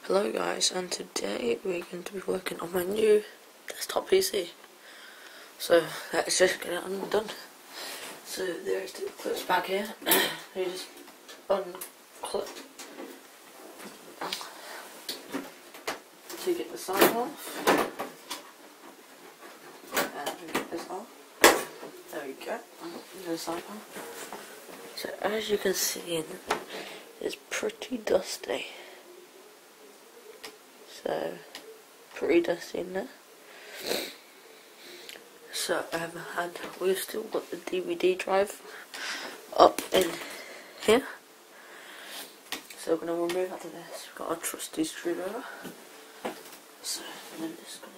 Hello guys, and today we're going to be working on my new desktop PC. So let's just get it undone. So there's the clips back here. You just unclip to get the side off. And get this off. There we go. The side off. So as you can see, it's pretty dusty. So, pretty dusty in there. So we've still got the DVD drive up in here. So we're going to remove out of this. We've got our trusty screwdriver. So, and then just going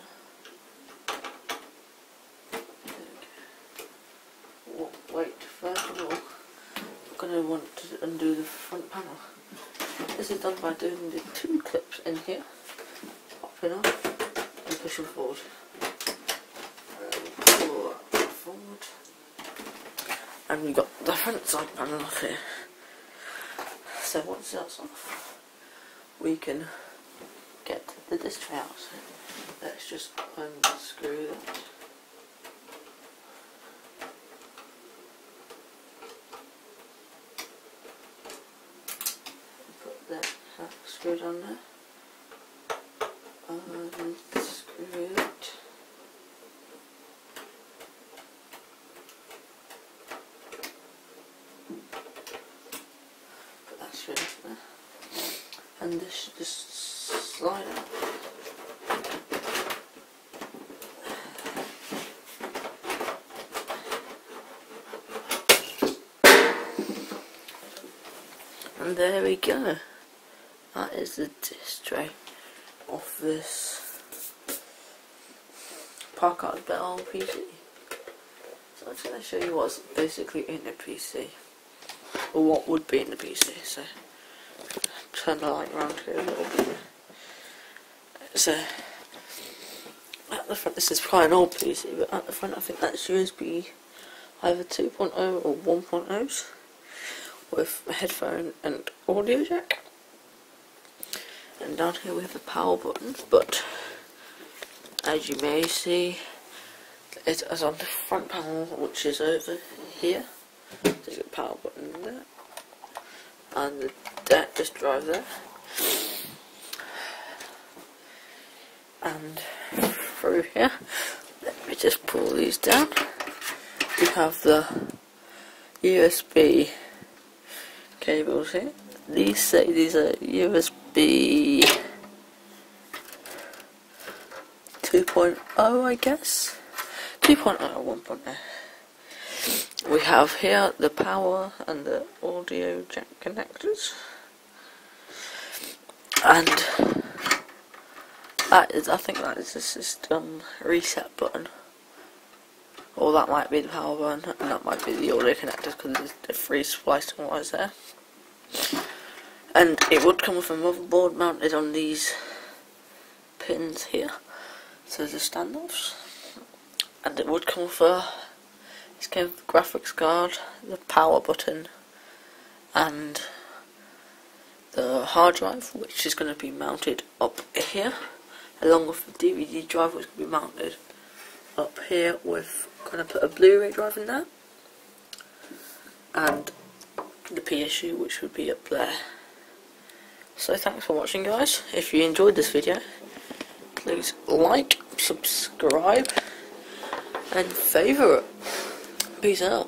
to wait, first of all, we're going to want to undo the front panel. This is done by doing the two clips in here. Popping off and pushing forward. Forward. And we've got the front side panel off here. So once that's off, we can get the disc tray out. So let's just unscrew that. Put that screwed on there. And screw it. Put that screw in there. And this should just slide out. And there we go. That is the disc tray off this Parkard Bell PC. So I'm just going to show you what's basically in the PC, or what would be in the PC. So turn the light around here a little bit. So at the front, this is quite an old PC, but at the front I think that's USB either 2.0 or 1.0s with a headphone and audio jack. And down here we have the power buttons, but as you may see, it is on the front panel, which is over here. There's a power button in there, and the disc drive there. And through here, let me just pull these down. We have the USB cables here. These say these are USB 2.0, I guess. 2.0 or 1.0. We have here the power and the audio jack connectors. And that is, I think that is the system reset button. Or that might be the power button, and that might be the audio connectors, because there's the free splicing wires there. And it would come with a motherboard mounted on these pins here, so the standoffs. And it would come with this came with the graphics card, the power button, and the hard drive, which is going to be mounted up here, along with the DVD drive, which will be mounted up here. With going to put a Blu-ray drive in there, and the PSU, which would be up there. So thanks for watching, guys. If you enjoyed this video, please like, subscribe and favourite. Peace out.